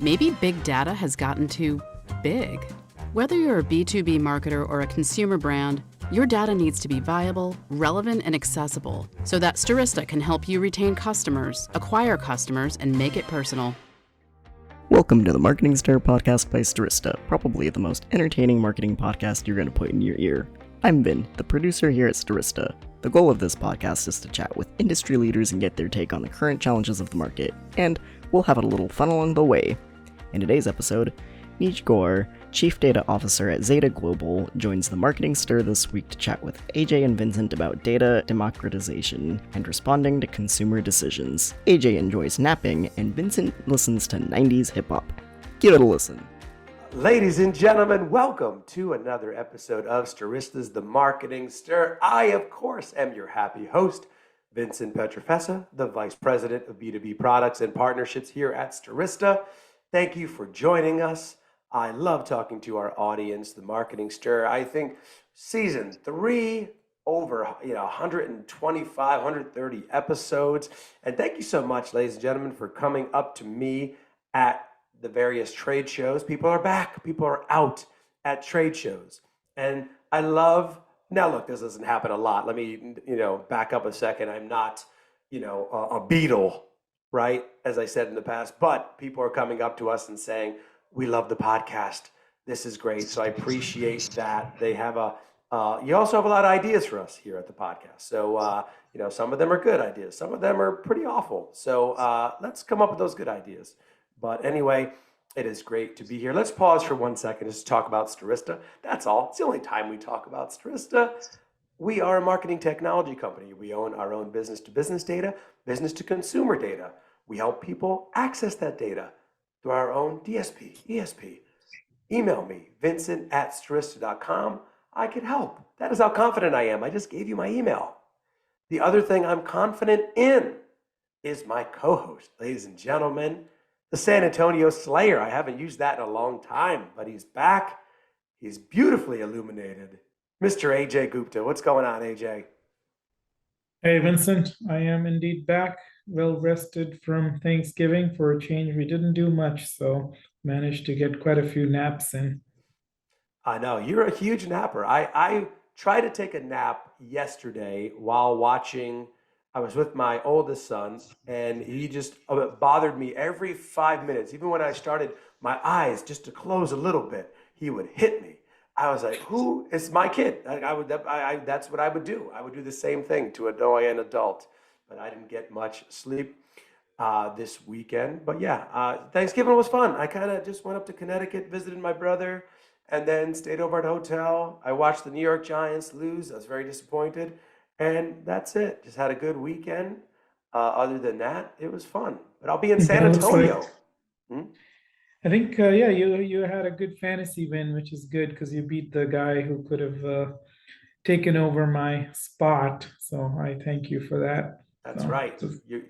Maybe big data has gotten too big. Whether you're a B2B marketer or a consumer brand, your data needs to be viable, relevant, and accessible so that Stirista can help you retain customers, acquire customers, and make it personal. Welcome to the Marketing Stir podcast by Stirista, probably the most entertaining marketing podcast you're going to put in your ear. I'm Vin, the producer here at Stirista. The goal of this podcast is to chat with industry leaders and get their take on the current challenges of the market, and we'll have a little fun along the way. In today's episode, Neej Gore, Chief Data Officer at Zeta Global, joins the Marketing Stir this week to chat with Ajay and Vincent about data democratization and responding to consumer decisions. Ajay enjoys napping, and Vincent listens to 90s hip-hop. Give it a listen. Ladies and gentlemen, welcome to another episode of Stirista's The Marketing Stir. I, of course, am your happy host, Vincent Pietrafesa, the Vice President of B2B Products and Partnerships here at Stirista. Thank you for joining us. I love talking to our audience, The Marketing Stir. I think season 3, over 125, 130 episodes. And thank you so much, ladies and gentlemen, for coming up to me at the various trade shows. People are back. People are out at trade shows. And I love, now look, this doesn't happen a lot. Let me, back up a second. I'm not, a Beatle, right? As I said in the past, but people are coming up to us and saying, we love the podcast. This is great. So I appreciate that. They have you also have a lot of ideas for us here at the podcast. So, some of them are good ideas. Some of them are pretty awful. So let's come up with those good ideas. But anyway, it is great to be here. Let's pause for 1 second just to talk about Stirista. That's all. It's the only time we talk about Stirista. We are a marketing technology company. We own our own business-to-business data, business-to-consumer data. We help people access that data through our own DSP, ESP. Email me, vincent@stirista.com. I can help. That is how confident I am. I just gave you my email. The other thing I'm confident in is my co-host, ladies and gentlemen, the San Antonio Slayer. I haven't used that in a long time, but he's back. He's beautifully illuminated. Mr. Ajay Gupta. What's going on, Ajay? Hey, Vincent. I am indeed back, well rested from Thanksgiving. For a change, we didn't do much, so managed to get quite a few naps in. I know. You're a huge napper. I tried to take a nap yesterday while watching. I was with my oldest son, and he just bothered me every 5 minutes. Even when I started my eyes just to close a little bit, he would hit me. I was like, "Who is my kid?" That's what I would do. I would do the same thing to annoy an adult. But I didn't get much sleep this weekend. But yeah, Thanksgiving was fun. I kind of just went up to Connecticut, visited my brother, and then stayed over at a hotel. I watched the New York Giants lose. I was very disappointed. And that's it. Just had a good weekend. Other than that, it was fun. But I'll be in San Antonio. I think, you had a good fantasy win, which is good because you beat the guy who could have taken over my spot. So I thank you for that. That's right.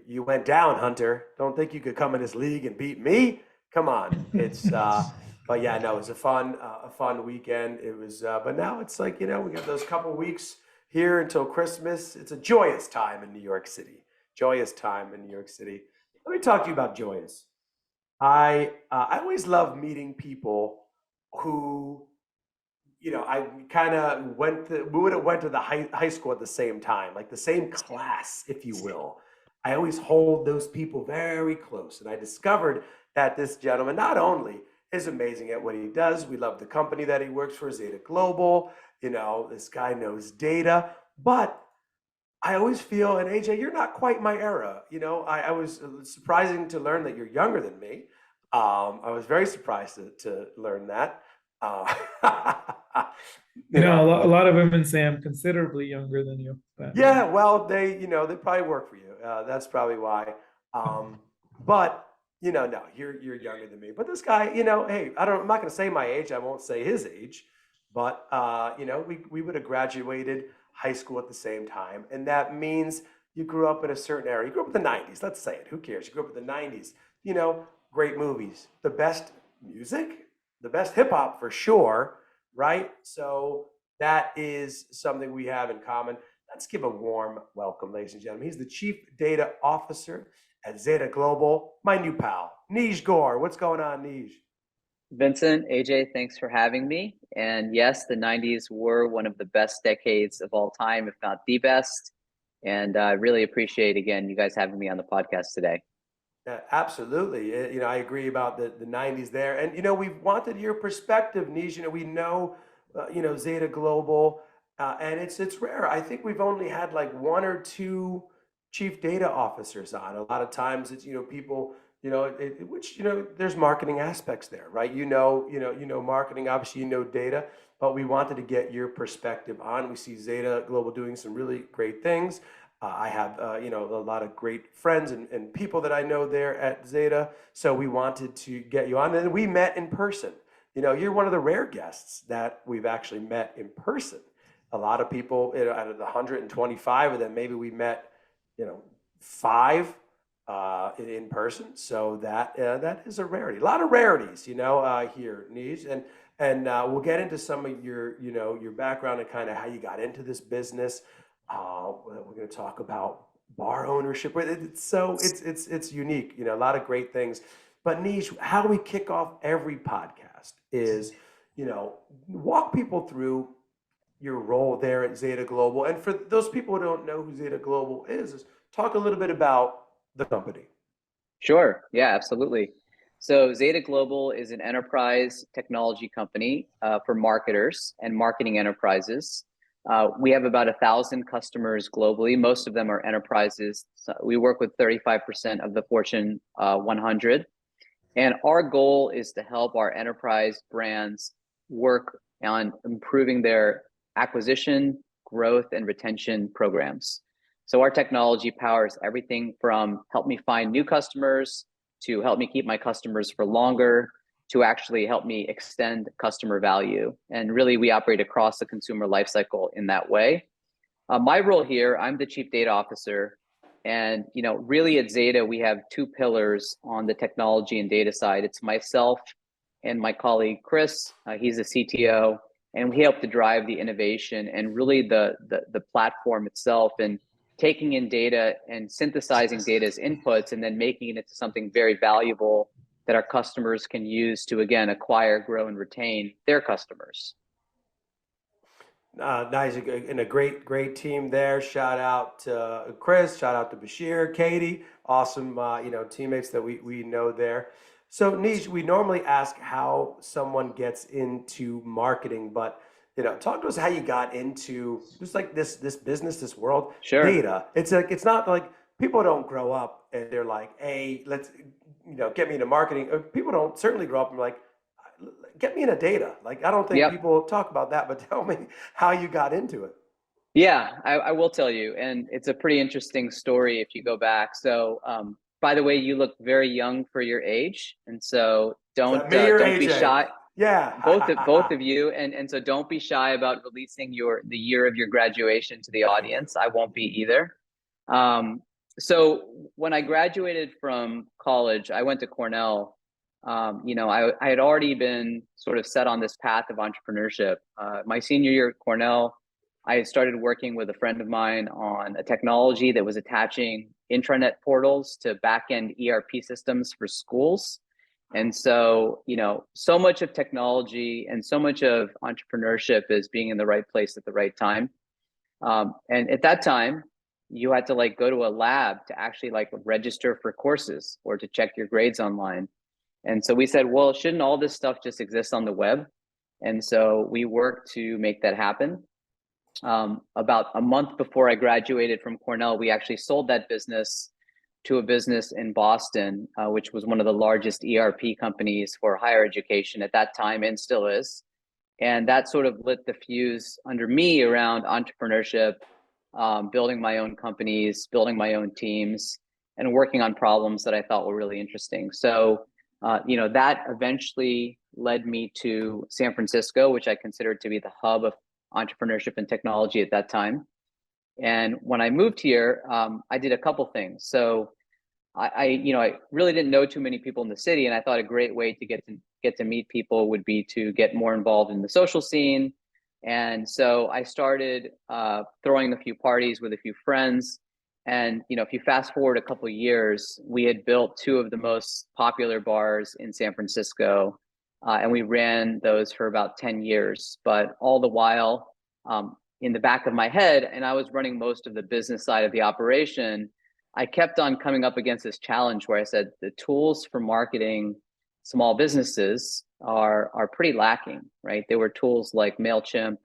You went down, Hunter. Don't think you could come in this league and beat me. Come on. It's but yeah, no, it was a fun weekend. It was but now it's like, we got those couple weeks here until Christmas. It's a joyous time in New York City. Joyous time in New York City. Let me talk to you about joyous. I always love meeting people who, I kind of we would have went to the high school at the same time, like the same class, if you will. I always hold those people very close. And I discovered that this gentleman not only is amazing at what he does, we love the company that he works for, Zeta Global. This guy knows data, but I always feel, and AJ, you're not quite my era. I was surprising to learn that you're younger than me. I was very surprised to learn that. A lot of women say I'm considerably younger than you. But. Yeah, well, they probably work for you. That's probably why. But no, you're younger than me. But this guy, hey, I'm not going to say my age. I won't say his age. But, we would have graduated high school at the same time. And that means you grew up in a certain era. You grew up in the 90s. Let's say it. Who cares? You grew up in the 90s. Great movies. The best music, the best hip hop for sure, right? So that is something we have in common. Let's give a warm welcome, ladies and gentlemen. He's the Chief Data Officer at Zeta Global, my new pal, Neej Gore. What's going on, Neej? Vincent, AJ, thanks for having me. And yes, the 90s were one of the best decades of all time, if not the best. And I really appreciate, again, you guys having me on the podcast today. Absolutely. I agree about the 90s there. And, we've wanted your perspective, Neej. We know, Zeta Global, and it's rare. I think we've only had like one or two chief data officers on. A lot of times it's, people, which, there's marketing aspects there, right? Marketing, obviously, data, but we wanted to get your perspective on. We see Zeta Global doing some really great things. I have, a lot of great friends and people that I know there at Zeta. So we wanted to get you on. And we met in person. You're one of the rare guests that we've actually met in person. A lot of people, out of the 125 of them, maybe we met, 5 in person. So that is a rarity. A lot of rarities, here, Neej. And we'll get into some of your background and kind of how you got into this business. We're going to talk about bar ownership. It's unique, a lot of great things. But Neej, how we kick off every podcast is, walk people through your role there at Zeta Global. And for those people who don't know who Zeta Global is talk a little bit about the company. Sure. Yeah, absolutely. So Zeta Global is an enterprise technology company for marketers and marketing enterprises. We have about 1,000 customers globally. Most of them are enterprises. So we work with 35% of the Fortune 100. And our goal is to help our enterprise brands work on improving their acquisition, growth, and retention programs. So our technology powers everything from help me find new customers to help me keep my customers for longer, to actually help me extend customer value. And really, we operate across the consumer lifecycle in that way. My role here, I'm the Chief Data Officer. And really at Zeta, we have 2 pillars on the technology and data side. It's myself and my colleague, Chris. He's the CTO. And we help to drive the innovation and really the platform itself, and taking in data and synthesizing data as inputs and then making it into something very valuable that our customers can use to, again, acquire, grow, and retain their customers. Nice, and a great team there. Shout out to Chris, shout out to Bashir, Katie, awesome, teammates that we know there. So Neej, we normally ask how someone gets into marketing, but talk to us how you got into just like this business, this world. Sure. Data. It's not like people don't grow up and they're like, hey, let's get me into marketing. People don't certainly grow up and like, get me into data. Like, I don't think people talk about that, but tell me how you got into it. Yeah, I will tell you. And it's a pretty interesting story if you go back. So, by the way, you look very young for your age. And so don't be shy. Yeah. Both of you. And so don't be shy about releasing the year of your graduation to the audience. I won't be either. So when I graduated from college, I went to Cornell. I had already been sort of set on this path of entrepreneurship. My senior year at Cornell, I had started working with a friend of mine on a technology that was attaching intranet portals to back-end ERP systems for schools. And so, so much of technology and so much of entrepreneurship is being in the right place at the right time. And at that time, you had to go to a lab to actually register for courses or to check your grades online. And so we said, well, shouldn't all this stuff just exist on the web? And so we worked to make that happen. About a month before I graduated from Cornell, we actually sold that business to a business in Boston, which was one of the largest ERP companies for higher education at that time and still is. And that sort of lit the fuse under me around entrepreneurship, building my own companies, building my own teams, and working on problems that I thought were really interesting. So, that eventually led me to San Francisco, which I considered to be the hub of entrepreneurship and technology at that time. And when I moved here, I did a couple things. So I really didn't know too many people in the city, and I thought a great way to get to meet people would be to get more involved in the social scene. And so I started throwing a few parties with a few friends, And if you fast forward a couple of years, we had built two of the most popular bars in San Francisco, and we ran those for about 10 years. But all the while, in the back of my head, and I was running most of the business side of the operation, I kept on coming up against this challenge where I said the tools for marketing small businesses are pretty lacking, right? There were tools like MailChimp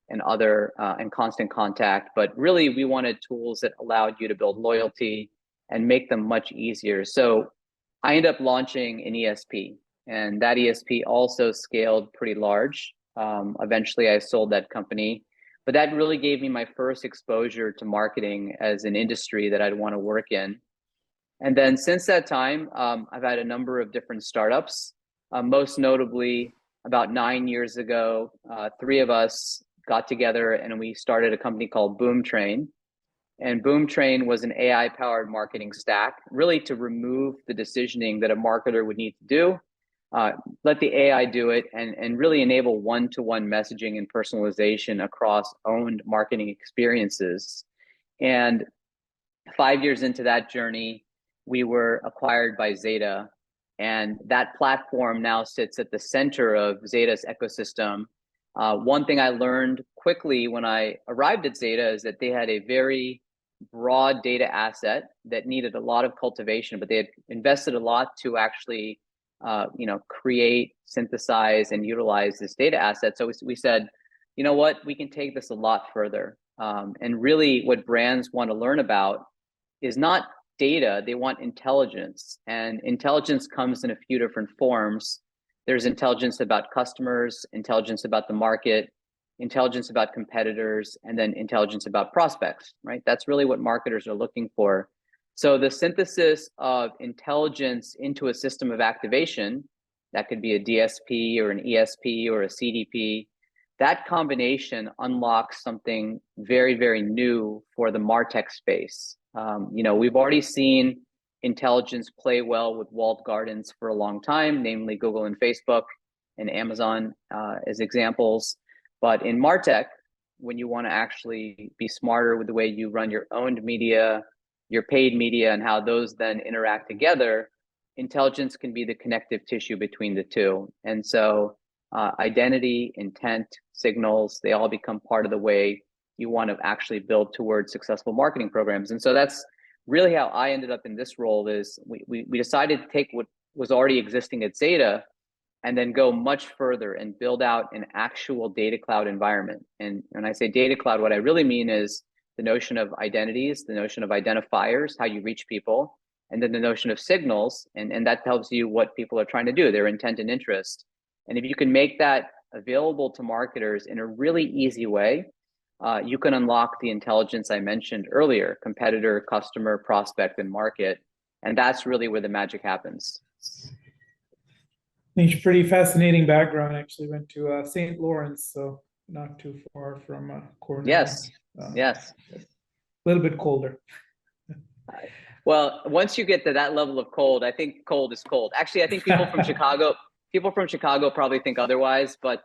and other and Constant Contact, but really we wanted tools that allowed you to build loyalty and make them much easier. So I ended up launching an ESP, and that ESP also scaled pretty large. Eventually I sold that company, but that really gave me my first exposure to marketing as an industry that I'd want to work in. And then since that time, I've had a number of different startups. Most notably, about 9 years ago, three of us got together and we started a company called Boomtrain. And Boomtrain was an AI-powered marketing stack, really to remove the decisioning that a marketer would need to do, let the AI do it, and really enable one-to-one messaging and personalization across owned marketing experiences. And 5 years into that journey, we were acquired by Zeta, and that platform now sits at the center of Zeta's ecosystem. One thing I learned quickly when I arrived at Zeta is that they had a very broad data asset that needed a lot of cultivation, but they had invested a lot to actually create, synthesize, and utilize this data asset. So we said, you know what, we can take this a lot further. And really what brands want to learn about is not data, they want intelligence. And intelligence comes in a few different forms. There's intelligence about customers, intelligence about the market, intelligence about competitors, and then intelligence about prospects, right? That's really what marketers are looking for. So the synthesis of intelligence into a system of activation, that could be a DSP or an ESP or a CDP, that combination unlocks something very, very new for the MarTech space. We've already seen intelligence play well with walled gardens for a long time, namely Google and Facebook and Amazon as examples. But in MarTech, when you want to actually be smarter with the way you run your owned media, your paid media, and how those then interact together, intelligence can be the connective tissue between the two. And so identity, intent, signals, they all become part of the way you want to actually build towards successful marketing programs. And so that's really how I ended up in this role. Is we decided to take what was already existing at Zeta and then go much further and build out an actual data cloud environment. And when I say data cloud, what I really mean is the notion of identities, the notion of identifiers, how you reach people, and then the notion of signals, and that tells you what people are trying to do, their intent and interest. And if you can make that available to marketers in a really easy way, you can unlock the intelligence I mentioned earlier: competitor, customer, prospect, and market. And that's really where the magic happens. It's pretty fascinating background. Actually went to St. Lawrence, so not too far from Cornell. Yes, yes. A little bit colder. Well, once you get to that level of cold, I think cold is cold. Actually, I think people from Chicago probably think otherwise, but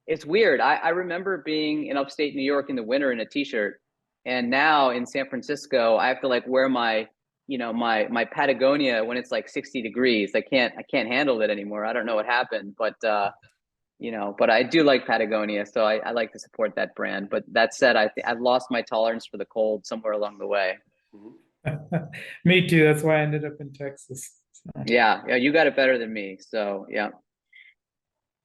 it's weird. I remember being in upstate New York in the winter in a t-shirt, and now in San Francisco, I have to like wear my Patagonia when it's like 60 degrees. I can't handle it anymore. I don't know what happened, but but I do like Patagonia, so I like to support that brand. But that said, I've lost my tolerance for the cold somewhere along the way. Me too. That's why I ended up in Texas. So. Yeah, you got it better than me. So yeah.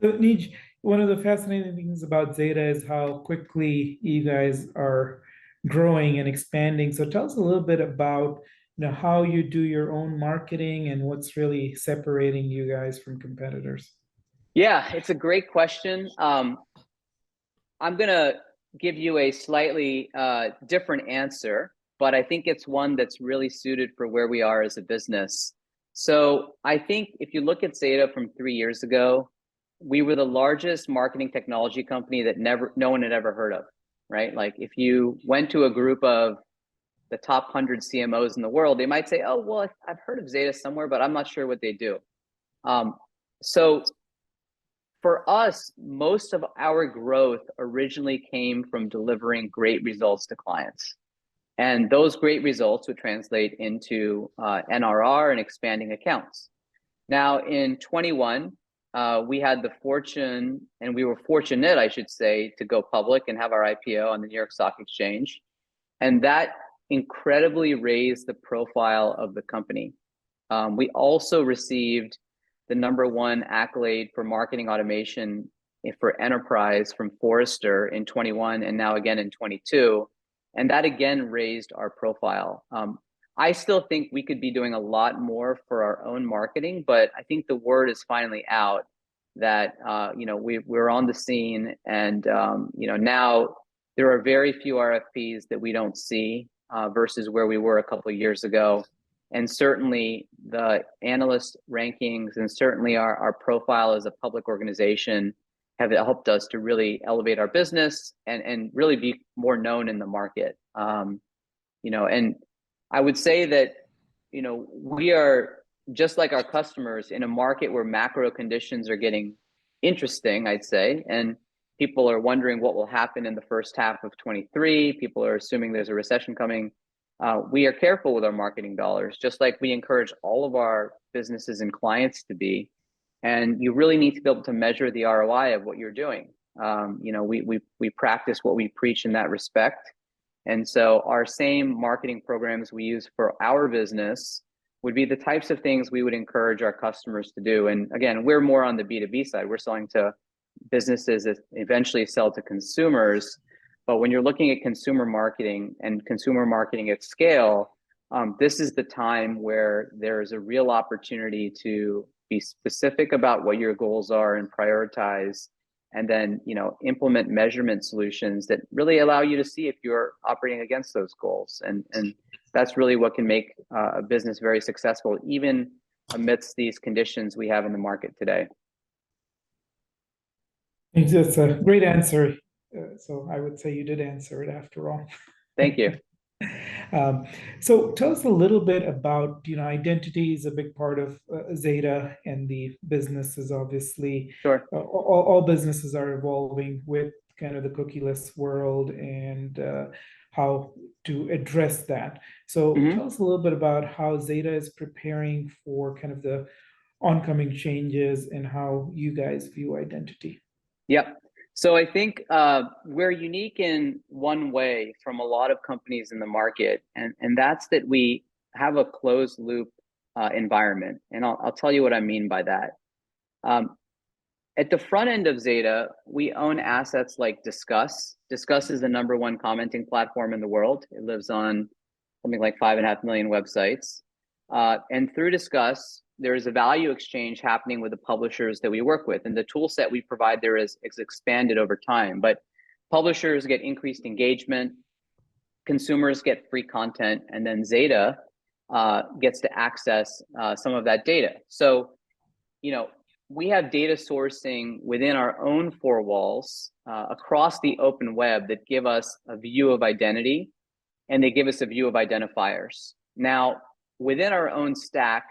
So Neej, one of the fascinating things about Zeta is how quickly you guys are growing and expanding. So tell us a little bit about how you do your own marketing and what's really separating you guys from competitors. Yeah, it's a great question. I'm gonna give you a slightly different answer, but I think it's one that's really suited for where we are as a business. So I think if you look at Zeta from 3 years ago, we were the largest marketing technology company that no one had ever heard of, right? Like if you went to a group of the top 100 CMOs in the world, they might say, oh, well, I've heard of Zeta somewhere, but I'm not sure what they do. So for us, most of our growth originally came from delivering great results to clients. And those great results would translate into NRR and expanding accounts. Now in 21, we had the fortune, and we were fortunate, I should say, to go public and have our IPO on the New York Stock Exchange. And that incredibly raised the profile of the company. We also received the #1 accolade for marketing automation for enterprise from Forrester in 21 and now again in 22. And that again raised our profile. I still think we could be doing a lot more for our own marketing, but I think the word is finally out that we're on the scene, and now there are very few RFPs that we don't see versus where we were a couple of years ago. And certainly the analyst rankings and certainly our profile as a public organization have helped us to really elevate our business and really be more known in the market. And I would say that, we are just like our customers in a market where macro conditions are getting interesting, I'd say, and people are wondering what will happen in the first half of 23. People are assuming there's a recession coming. We are careful with our marketing dollars, just like we encourage all of our businesses and clients to be. And you really need to be able to measure the ROI of what you're doing. We practice what we preach in that respect. And so our same marketing programs we use for our business would be the types of things we would encourage our customers to do. And again, we're more on the B2B side. We're selling to businesses that eventually sell to consumers. But when you're looking at consumer marketing and consumer marketing at scale, this is the time where there is a real opportunity to be specific about what your goals are and prioritize, and then implement measurement solutions that really allow you to see if you're operating against those goals. And that's really what can make a business very successful, even amidst these conditions we have in the market today. Thanks. That's a great answer. So I would say you did answer it after all. Thank you. So tell us a little bit about, identity is a big part of Zeta, and the businesses, obviously. Sure. All businesses are evolving with kind of the cookieless world and how to address that. So tell us a little bit about how Zeta is preparing for kind of the oncoming changes and how you guys view identity. Yep. So I think we're unique in one way from a lot of companies in the market, and that's that we have a closed loop environment. And I'll tell you what I mean by that. At the front end of Zeta, we own assets like Discuss. Discuss is the #1 commenting platform in the world. It lives on something like 5.5 million websites. And through Discuss, there is a value exchange happening with the publishers that we work with. And the tool set we provide there is expanded over time. But publishers get increased engagement, consumers get free content, and then Zeta gets to access some of that data. So, we have data sourcing within our own four walls across the open web that give us a view of identity, and they give us a view of identifiers. Now, within our own stack,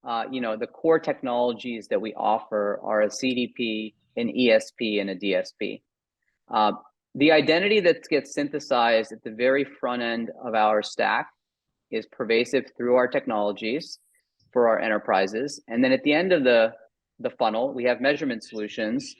the core technologies that we offer are a CDP, an ESP, and a DSP. The identity that gets synthesized at the very front end of our stack is pervasive through our technologies for our enterprises. And then at the end of the funnel, we have measurement solutions,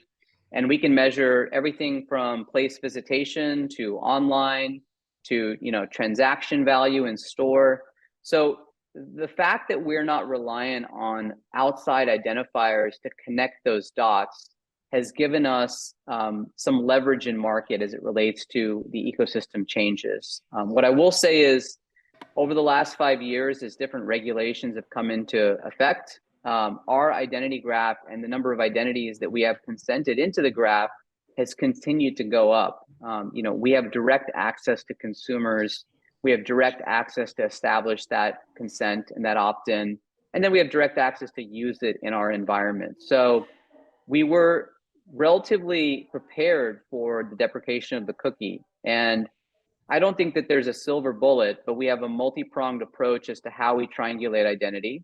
and we can measure everything from place visitation to online to transaction value in store. So the fact that we're not reliant on outside identifiers to connect those dots has given us some leverage in market as it relates to the ecosystem changes. What I will say is, over the last 5 years, as different regulations have come into effect, our identity graph and the number of identities that we have consented into the graph has continued to go up. We have direct access to consumers. We have direct access to establish that consent and that opt-in, and then we have direct access to use it in our environment. So we were relatively prepared for the deprecation of the cookie. And I don't think that there's a silver bullet, but we have a multi-pronged approach as to how we triangulate identity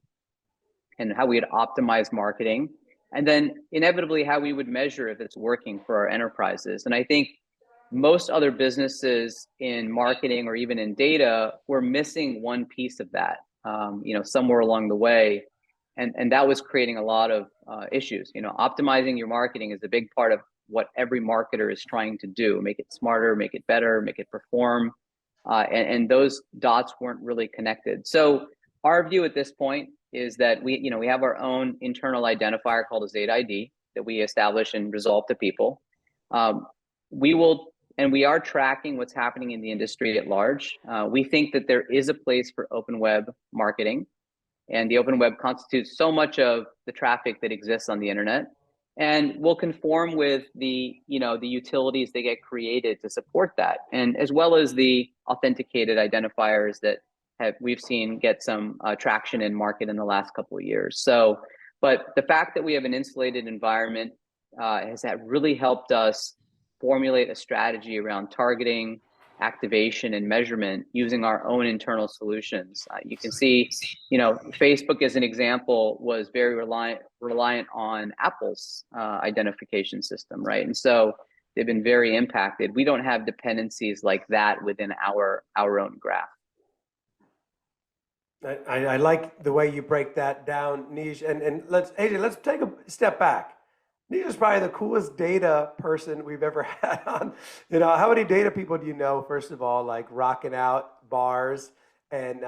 and how we'd optimize marketing, and then inevitably how we would measure if it's working for our enterprises. And I think most other businesses in marketing or even in data were missing one piece of that, somewhere along the way. And that was creating a lot of issues. Optimizing your marketing is a big part of what every marketer is trying to do: make it smarter, make it better, make it perform. And those dots weren't really connected. So our view at this point is that we have our own internal identifier called a Zeta ID that we establish and resolve to people. We are tracking what's happening in the industry at large. We think that there is a place for open web marketing, and the open web constitutes so much of the traffic that exists on the internet, and will conform with the utilities that get created to support that, and as well as the authenticated identifiers that we've seen get some traction in market in the last couple of years. So, but the fact that we have an insulated environment has really helped us formulate a strategy around targeting, activation, and measurement using our own internal solutions. You can see, Facebook as an example was very reliant on Apple's identification system, right? And so they've been very impacted. We don't have dependencies like that within our own graph. I like the way you break that down, Neej. And let's take a step back. Neej is probably the coolest data person we've ever had on. How many data people do you know, first of all, like rocking out bars? And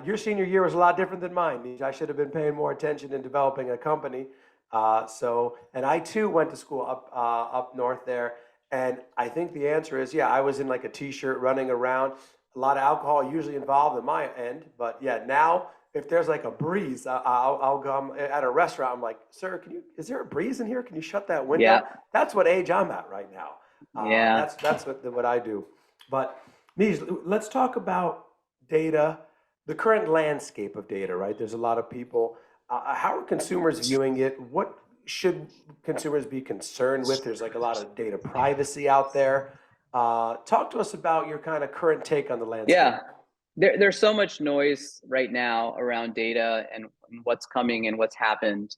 your senior year was a lot different than mine, Neej. I should have been paying more attention in developing a company. And I too went to school up north there. And I think the answer is, I was in like a t-shirt running around. A lot of alcohol usually involved in my end, but now if there's like a breeze, I'll go at a restaurant. I'm like, sir, is there a breeze in here? Can you shut that window? Yeah. That's what age I'm at right now. That's what I do. But Neej, let's talk about data, the current landscape of data, right? There's a lot of people. How are consumers viewing it? What should consumers be concerned with? There's like a lot of data privacy out there. Talk to us about your kind of current take on the landscape. Yeah, there's so much noise right now around data and what's coming and what's happened.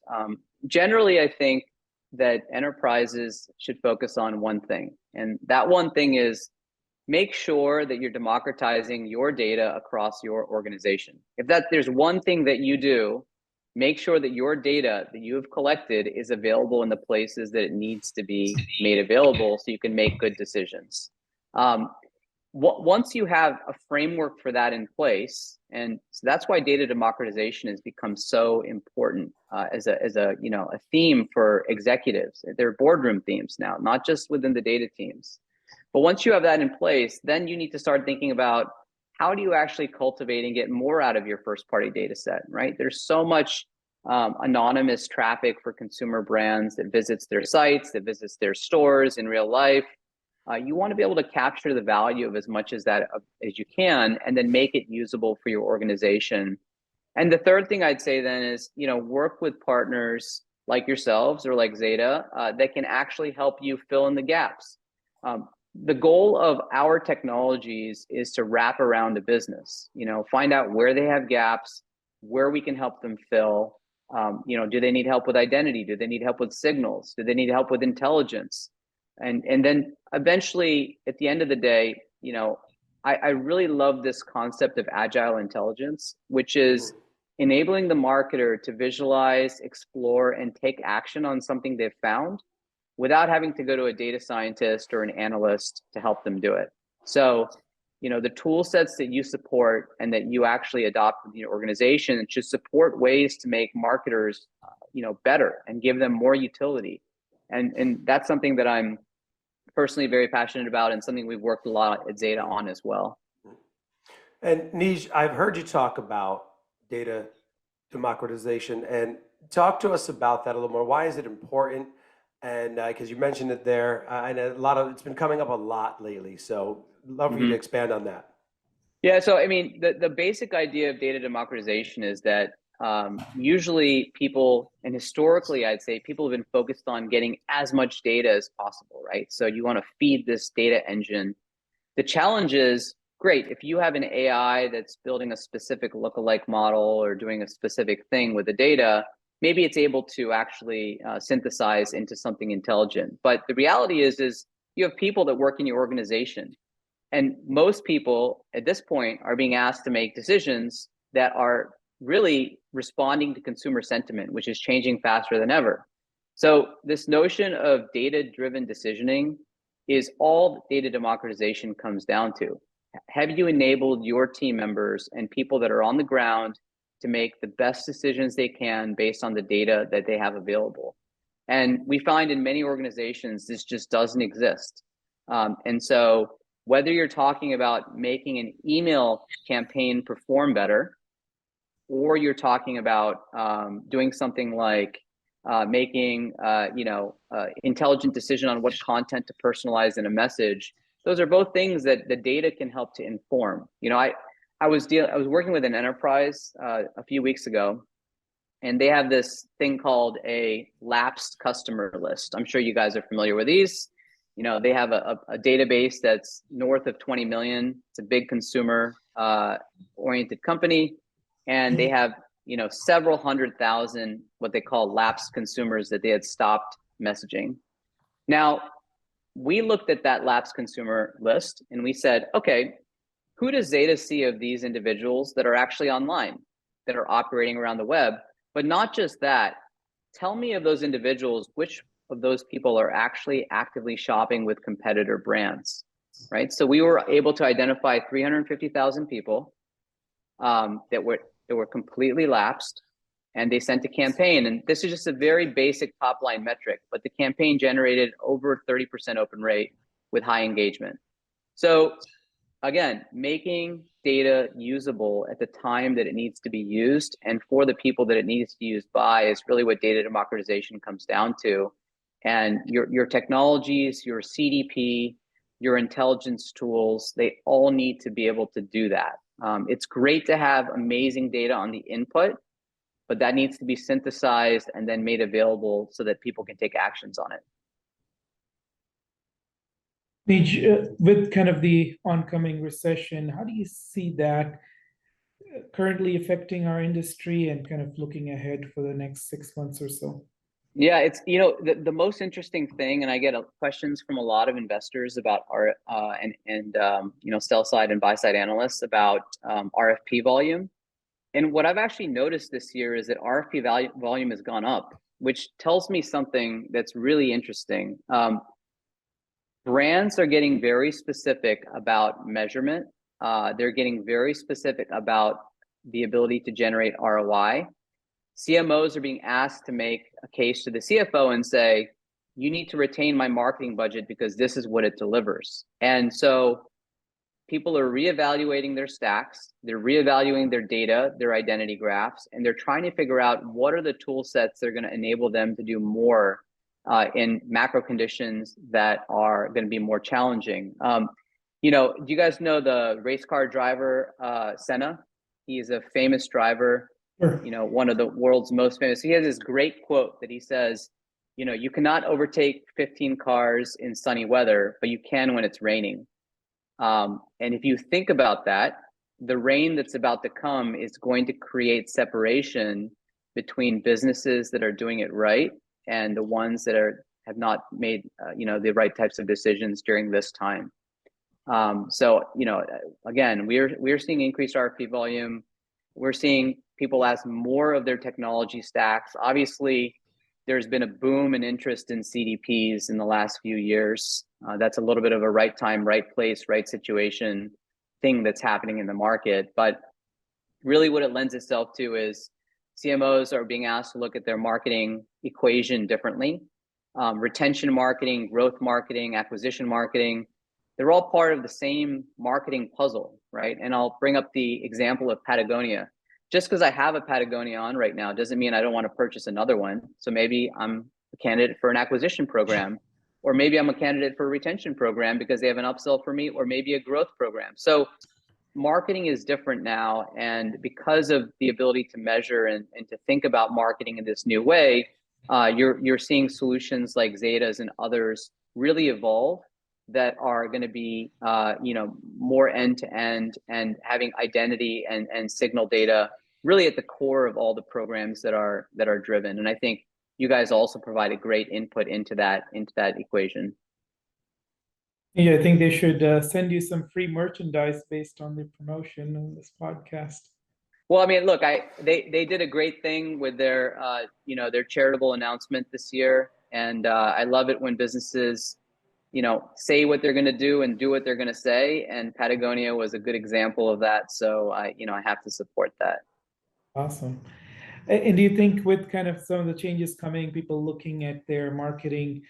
Generally, I think that enterprises should focus on one thing, and that one thing is make sure that you're democratizing your data across your organization. If there's one thing that you do, make sure that your data that you have collected is available in the places that it needs to be made available so you can make good decisions. Once you have a framework for that in place, and so that's why data democratization has become so important as a theme for executives. They're boardroom themes now, not just within the data teams. But once you have that in place, then you need to start thinking about how do you actually cultivate and get more out of your first party data set, right? There's so much anonymous traffic for consumer brands that visits their sites, that visits their stores in real life. You want to be able to capture the value of as much as that as you can, and then make it usable for your organization. And the third thing I'd say then is, work with partners like yourselves or like Zeta that can actually help you fill in the gaps. The goal of our technologies is to wrap around the business, find out where they have gaps, where we can help them fill. Do they need help with identity? Do they need help with signals? Do they need help with intelligence? And then eventually, at the end of the day, I really love this concept of agile intelligence, which is enabling the marketer to visualize, explore, and take action on something they've found without having to go to a data scientist or an analyst to help them do it. So, the tool sets that you support and that you actually adopt in your organization should support ways to make marketers, better and give them more utility. And that's something that I'm personally very passionate about, and something we've worked a lot at Zeta on as well. And Neej, I've heard you talk about data democratization, and talk to us about that a little more. Why is it important? And because you mentioned it there, and it's been coming up a lot lately. So love for you to expand on that. Yeah, so I mean, the basic idea of data democratization is that usually people, and historically I'd say people have been focused on getting as much data as possible, right? So you want to feed this data engine. The challenge is, great, if you have an AI that's building a specific lookalike model or doing a specific thing with the data, maybe it's able to actually synthesize into something intelligent. But the reality is you have people that work in your organization. And most people at this point are being asked to make decisions that are really responding to consumer sentiment, which is changing faster than ever. So this notion of data-driven decisioning is all data democratization comes down to. Have you enabled your team members and people that are on the ground to make the best decisions they can based on the data that they have available? And we find in many organizations, this just doesn't exist. And so whether you're talking about making an email campaign perform better, or you're talking about doing something like making intelligent decision on what content to personalize in a message, those are both things that the data can help to inform. I was working with an enterprise a few weeks ago, and they have this thing called a lapsed customer list. I'm sure you guys are familiar with these. They have a database that's north of 20 million. It's a big consumer oriented company, and they have several 100,000 what they call lapsed consumers that they had stopped messaging. Now, we looked at that lapsed consumer list and we said, okay, who does Zeta see of these individuals that are actually online, that are operating around the web? But not just that, tell me of those individuals, which of those people are actually actively shopping with competitor brands, right? So we were able to identify 350,000 people that were completely lapsed, and they sent a campaign. And this is just a very basic top line metric, but the campaign generated over 30% open rate with high engagement. So again, making data usable at the time that it needs to be used and for the people that it needs to be used by is really what data democratization comes down to. And your technologies, your CDP, your intelligence tools, they all need to be able to do that. It's great to have amazing data on the input, but that needs to be synthesized and then made available so that people can take actions on it. Neej, with kind of the oncoming recession, how do you see that currently affecting our industry and kind of looking ahead for the next 6 months or so? Yeah, it's the most interesting thing, and I get questions from a lot of investors about our sell side and buy side analysts about RFP volume. And what I've actually noticed this year is that RFP volume has gone up, which tells me something that's really interesting. Brands are getting very specific about measurement. They're getting very specific about the ability to generate ROI. CMOs are being asked to make a case to the CFO and say, you need to retain my marketing budget because this is what it delivers. And so people are reevaluating their stacks, they're reevaluating their data, their identity graphs, and they're trying to figure out what are the tool sets that are going to enable them to do more in macro conditions that are going to be more challenging. Do you guys know the race car driver, Senna? He's a famous driver. Sure. One of the world's most famous. He has this great quote that he says, you cannot overtake 15 cars in sunny weather, but you can when it's raining. And if you think about that, the rain that's about to come is going to create separation between businesses that are doing it right and the ones that have not made the right types of decisions during this time. So again, we're seeing increased RFP volume. We're seeing people ask more of their technology stacks. Obviously, there's been a boom in interest in CDPs in the last few years. That's a little bit of a right time, right place, right situation thing that's happening in the market. But really what it lends itself to is CMOs are being asked to look at their marketing equation differently. Retention marketing, growth marketing, acquisition marketing, they're all part of the same marketing puzzle, right? And I'll bring up the example of Patagonia. Just because I have a Patagonia on right now doesn't mean I don't want to purchase another one. So maybe I'm a candidate for an acquisition program, or maybe I'm a candidate for a retention program because they have an upsell for me, or maybe a growth program. So marketing is different now. And because of the ability to measure and to think about marketing in this new way, you're seeing solutions like Zeta's and others really evolve that are going to be more end-to-end and having identity and signal data really at the core of all the programs that are driven. And I think you guys also provide a great input into that equation. Yeah, I think they should send you some free merchandise based on the promotion of this podcast. Well, I mean, look, they did a great thing with their their charitable announcement this year, and I love it when businesses say what they're going to do and do what they're going to say, and Patagonia was a good example of that. So I have to support that. Awesome. And do you think with kind of some of the changes coming, people looking at their marketing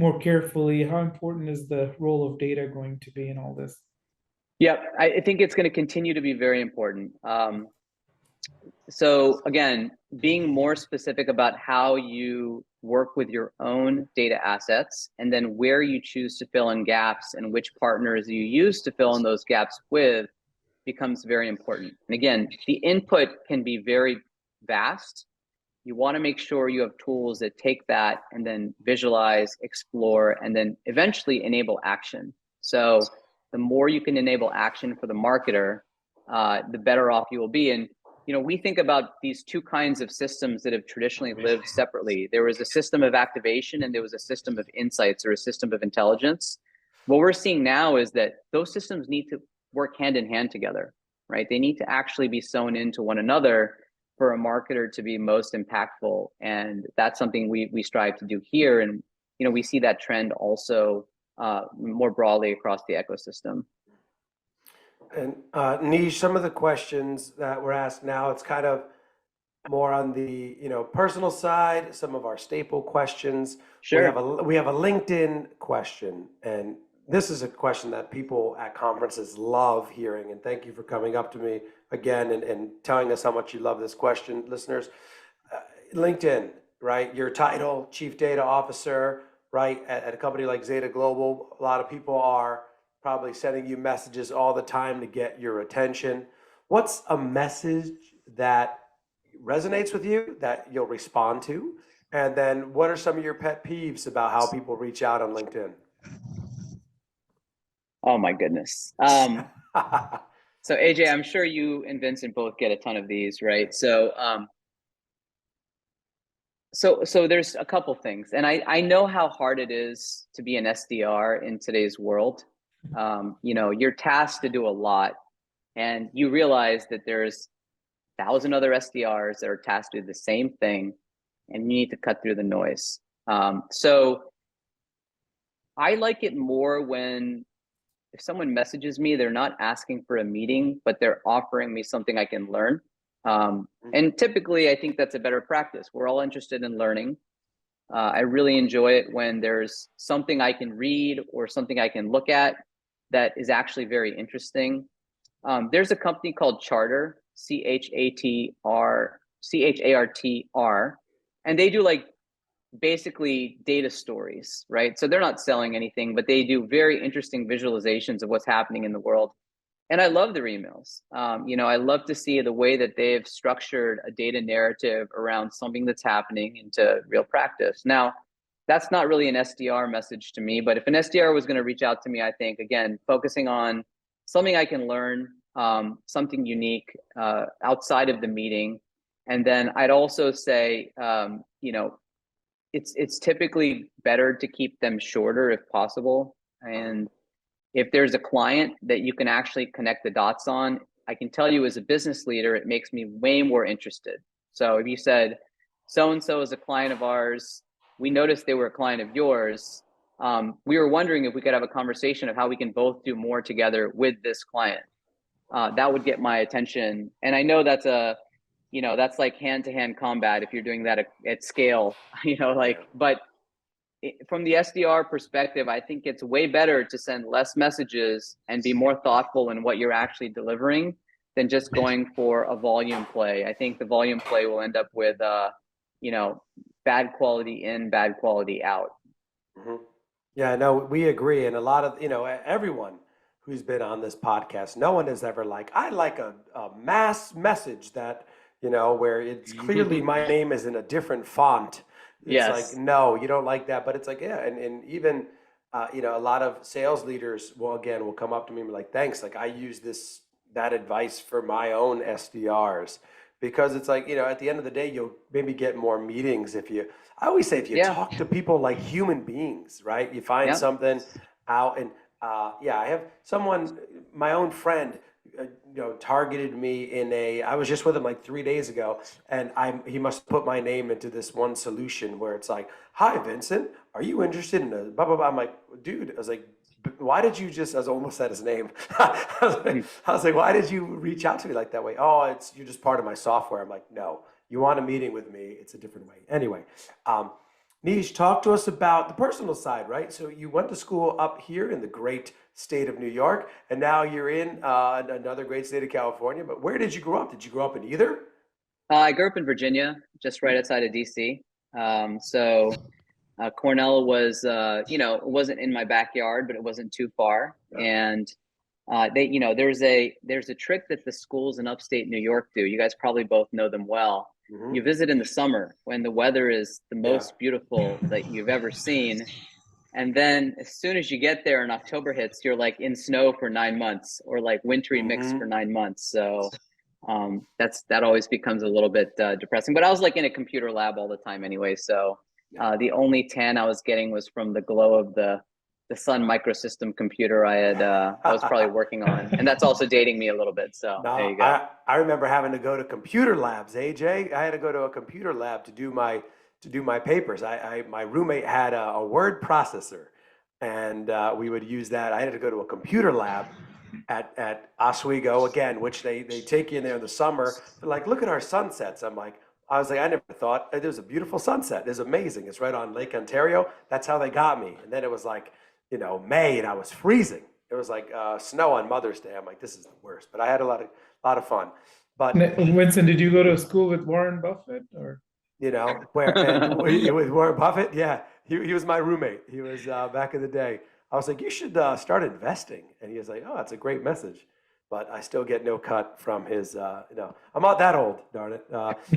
more carefully, how important is the role of data going to be in all this? Yeah, I think it's going to continue to be very important. So again, being more specific about how you work with your own data assets, and then where you choose to fill in gaps and which partners you use to fill in those gaps with, becomes very important. And again, the input can be very vast. You want to make sure you have tools that take that and then visualize, explore, and then eventually enable action. So the more you can enable action for the marketer, the better off you will be. And we think about these two kinds of systems that have traditionally lived separately. There was a system of activation and there was a system of insights or a system of intelligence. What we're seeing now is that those systems need to work hand in hand together, right? They need to actually be sewn into one another for a marketer to be most impactful. And that's something we strive to do here. And, we see that trend also more broadly across the ecosystem. And Neej, some of the questions that were asked now, it's kind of more on the personal side. Some of our staple questions. Sure. We have a LinkedIn question, and this is a question that people at conferences love hearing. And thank you for coming up to me again and telling us how much you love this question, listeners. LinkedIn, right? Your title, Chief Data Officer, right? At a company like Zeta Global, a lot of people are probably sending you messages all the time to get your attention. What's a message that resonates with you that you'll respond to? And then what are some of your pet peeves about how people reach out on LinkedIn? Oh my goodness. So AJ, I'm sure you and Vincent both get a ton of these, right? So there's a couple things, and I know how hard it is to be an SDR in today's world. You're tasked to do a lot, and you realize that there's 1,000 other SDRs that are tasked to do the same thing, and you need to cut through the noise. So I like it more when if someone messages me, they're not asking for a meeting, but they're offering me something I can learn. And typically, I think that's a better practice. We're all interested in learning. I really enjoy it when there's something I can read or something I can look at that is actually very interesting. There's a company called Charter, CHARTR, and they do basically data stories, right? So they're not selling anything, but they do very interesting visualizations of what's happening in the world. And I love their emails. I love to see the way that they've structured a data narrative around something that's happening into real practice. Now, that's not really an SDR message to me, but if an SDR was going to reach out to me, I think, again, focusing on something I can learn, something unique outside of the meeting. And then I'd also say, it's typically better to keep them shorter if possible. And if there's a client that you can actually connect the dots on, I can tell you as a business leader, it makes me way more interested. So if you said, so-and-so is a client of ours, we noticed they were a client of yours, we were wondering if we could have a conversation of how we can both do more together with this client. That would get my attention. And I know that's that's like hand-to-hand combat if you're doing that at scale, but from the SDR perspective, I think it's way better to send less messages and be more thoughtful in what you're actually delivering than just going for a volume play. I think the volume play will end up with, bad quality in, bad quality out. Mm-hmm. Yeah, no, we agree. And a lot of, everyone who's been on this podcast, no one is ever I like a mass message that, where it's clearly my name is in a different font. It's yes. No, you don't like that. But it's yeah. And even, a lot of sales leaders will come up to me and be like, thanks. I use that advice for my own SDRs because it's at the end of the day, you'll maybe get more meetings I always say, if you talk to people like human beings, right? You find something out and Yeah, I have someone, my own friend, targeted me in a. I was just with him like 3 days ago, and he must put my name into this one solution where it's like, "Hi, Vincent, are you interested in a blah blah blah?" I'm like, "Dude," I was like, "Why did you just?" I was almost said his name. I was like, "Why did you reach out to me like that way?" Oh, you're just part of my software. I'm like, "No, you want a meeting with me? It's a different way." Anyway, um, Neej, talk to us about the personal side, right? So you went to school up here in the great state of New York, and now you're in another great state of California. But where did you grow up? Did you grow up in either? I grew up in Virginia, just right outside of DC. So Cornell was, it wasn't in my backyard, but it wasn't too far. Yeah. And there's a trick that the schools in upstate New York do. You guys probably both know them well. Hmm. You visit in the summer when the weather is the Yeah. most beautiful that you've ever seen. And then as soon as you get there and October hits, you're like in snow for 9 months or like wintry mix for Hmm. 9 months. So that always becomes a little bit depressing. But I was like in a computer lab all the time anyway. So Yeah. the only tan I was getting was from the glow of the Sun Microsystem computer I was probably working on, and that's also dating me a little bit. So there No, you go. I remember having to go to computer labs, AJ. I had to go to a computer lab to do my papers. My roommate had a word processor, and we would use that. I had to go to a computer lab at Oswego again, which they take you in there in the summer. They're like, look at our sunsets. I was like, I never thought there's a beautiful sunset. It's amazing. It's right on Lake Ontario. That's how they got me. And then it was like, May, and I was freezing. It was like snow on Mother's Day. I'm like, this is the worst. But I had a lot of fun. But Winston, did you go to school with Warren Buffett or? with Warren Buffett, yeah, he was my roommate. He was back in the day. I was like, you should start investing, and he was like, oh, that's a great message. But I still get no cut from his. I'm not that old, darn it.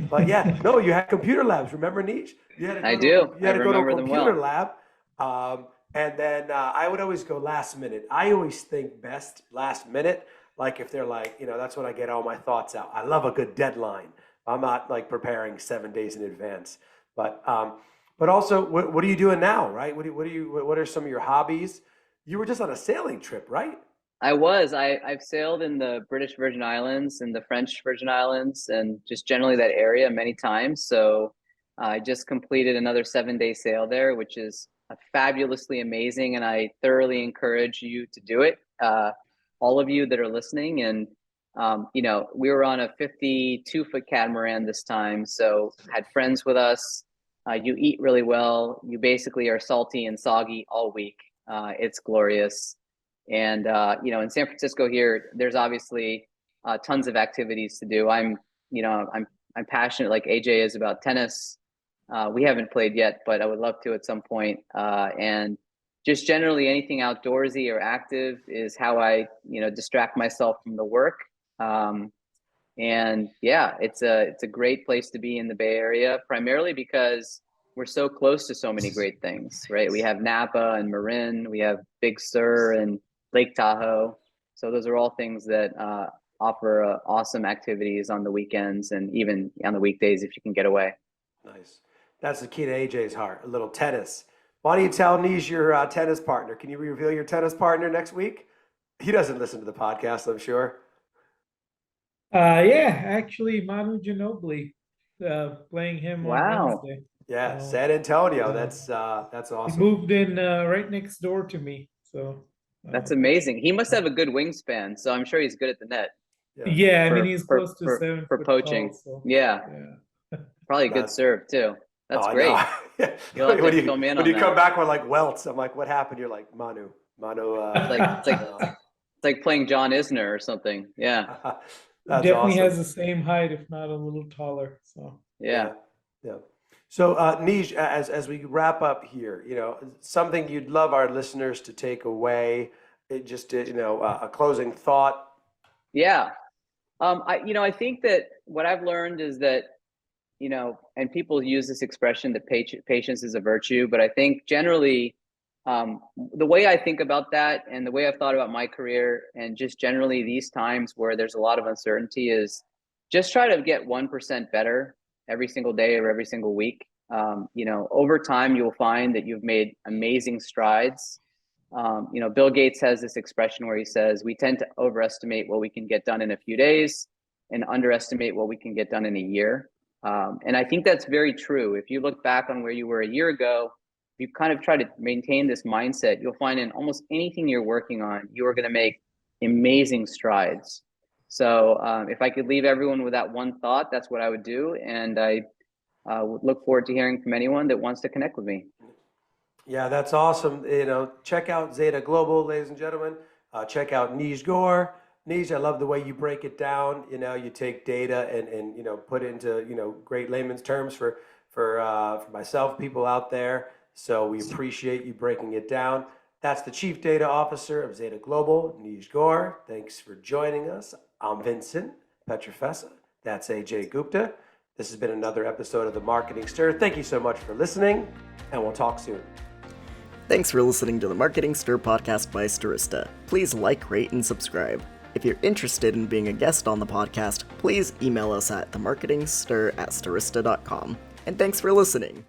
But yeah, no, you had computer labs. Remember, Neej? You had to I go to do. you I had to go to a remember them computer well. lab, and then I would always go last minute. I always think best last minute. Like if they're like, that's when I get all my thoughts out. I love a good deadline. I'm not like preparing 7 days in advance, but also, what are you doing now, right? What are some of your hobbies? You were just on a sailing trip, right? I was. I've sailed in the British Virgin Islands and the French Virgin Islands and just generally that area many times. So I just completed another 7 day sail there, which is fabulously amazing, and I thoroughly encourage you to do it. All of you that are listening, and we were on a 52-foot catamaran this time, so had friends with us. You eat really well. You basically are salty and soggy all week. It's glorious. And in San Francisco here, there's obviously tons of activities to do. I'm passionate like AJ is about tennis. We haven't played yet, but I would love to at some point. And just generally anything outdoorsy or active is how I distract myself from the work. And yeah, it's a great place to be in the Bay Area, primarily because we're so close to so many great things, right? We have Napa and Marin, we have Big Sur and Lake Tahoe. So those are all things that offer awesome activities on the weekends and even on the weekdays if you can get away. Nice. That's the key to AJ's heart. A little tennis. Why don't you tell Nish your tennis partner? Can you reveal your tennis partner next week? He doesn't listen to the podcast, I'm sure. Yeah, actually, Manu Ginobili, playing him on Wow. Wednesday. Yeah, So San Antonio. uh, That's he awesome. moved in right next door to me. So That's uh, amazing. He must have a good wingspan, so I'm sure he's good at the net Yeah, yeah, I mean for he's for close to for, 7 foot tall. poaching. So Yeah, yeah. probably a good that's. serve too. Oh, That's I know. great. Yeah. You'll have When to you fill me in when on you come that. back with like welts, I'm like, what happened? You're like Manu. It's like it's like Uh, it's like playing John Isner or something. Yeah. that's Definitely awesome. has the same height, if not a little taller. So Yeah. Yeah, yeah. So, Neej, as we wrap up here, something you'd love our listeners to take away, just a closing thought. Yeah. I think that what I've learned is that, and people use this expression that patience is a virtue, but I think generally, the way I think about that and the way I've thought about my career and just generally these times where there's a lot of uncertainty is just try to get 1% better every single day or every single week. Over time, you'll find that you've made amazing strides. Bill Gates has this expression where he says, we tend to overestimate what we can get done in a few days and underestimate what we can get done in a year. And I think that's very true. If you look back on where you were a year ago, you kind of try to maintain this mindset, you'll find in almost anything you're working on, you are going to make amazing strides. So if I could leave everyone with that one thought, that's what I would do. And I would look forward to hearing from anyone that wants to connect with me. Yeah, that's awesome. Check out Zeta Global, ladies and gentlemen. Check out Neej Gore. Neej, I love the way you break it down. You take data and put it into great layman's terms for myself, people out there. So we appreciate you breaking it down. That's the Chief Data Officer of Zeta Global, Neej Gore. Thanks for joining us. I'm Vincent Petrofessa. That's Ajay Gupta. This has been another episode of The Marketing Stir. Thank you so much for listening, and we'll talk soon. Thanks for listening to the Marketing Stir podcast by Stirista. Please like, rate, and subscribe. If you're interested in being a guest on the podcast, please email us at themarketingstir@stirista.com. And thanks for listening.